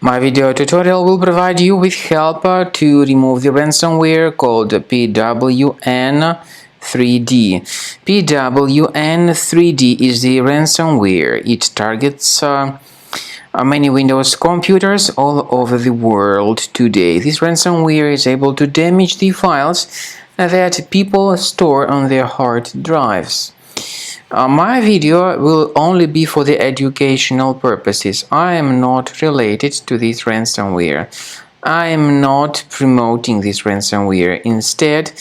My video tutorial will provide you with help to remove the ransomware called Pwn3d. Pwn3d is the ransomware. It targets many Windows computers all over the world today. This ransomware is able to damage the files that people store on their hard drives. My video will only be for the educational purposes. I am not related to this ransomware. I am not promoting this ransomware. Instead,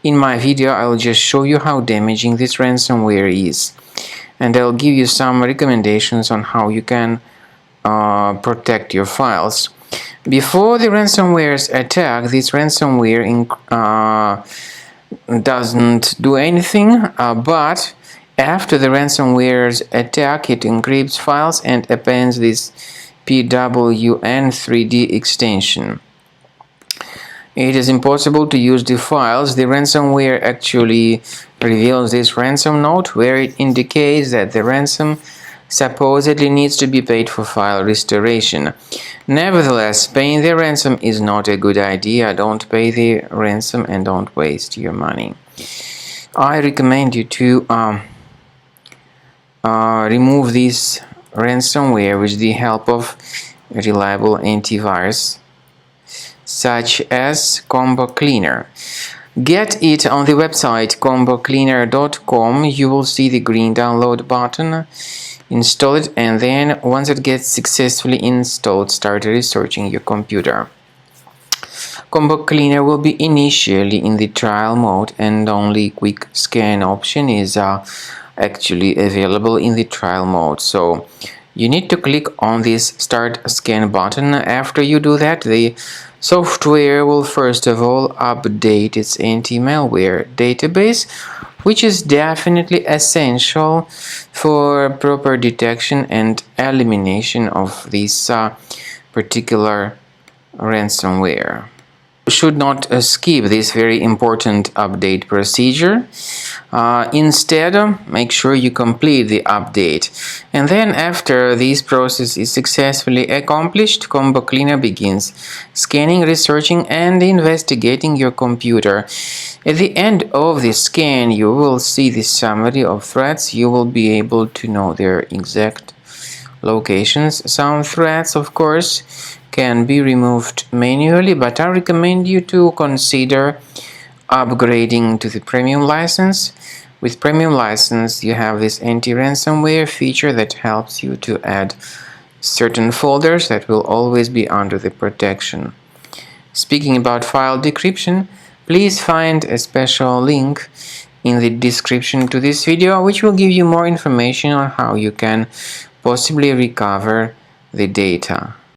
in my video, I'll just show you how damaging this ransomware is. And I'll give you some recommendations on how you can protect your files. Before the ransomware's attack, this ransomware doesn't do anything, but after the ransomware's attack, it encrypts files and appends this Pwn3d extension. It is impossible to use the files. The ransomware actually reveals this ransom note where it indicates that the ransom supposedly needs to be paid for file restoration. Nevertheless, paying the ransom is not a good idea. Don't pay the ransom and don't waste your money. I recommend you to remove this ransomware with the help of reliable antivirus such as Combo Cleaner. Get it on the website combocleaner.com. You will see the green download button. Install it, and then once it gets successfully installed, start researching your computer. Combo Cleaner will be initially in the trial mode, and only quick scan option is actually available in the trial mode. So you need to click on this start scan button. After you do that, the software will first of all update its anti-malware database, which is definitely essential for proper detection and elimination of this particular ransomware. You should not skip this very important update procedure. Instead, make sure you complete the update. And then after this process is successfully accomplished, Combo Cleaner begins scanning, researching, and investigating your computer. At the end of the scan, you will see the summary of threats. You will be able to know their exact locations. Some threats, of course, can be removed manually, but I recommend you to consider upgrading to the premium license. With premium license, you have this anti-ransomware feature that helps you to add certain folders that will always be under the protection. Speaking about file decryption, please find a special link in the description to this video, which will give you more information on how you can possibly recover the data.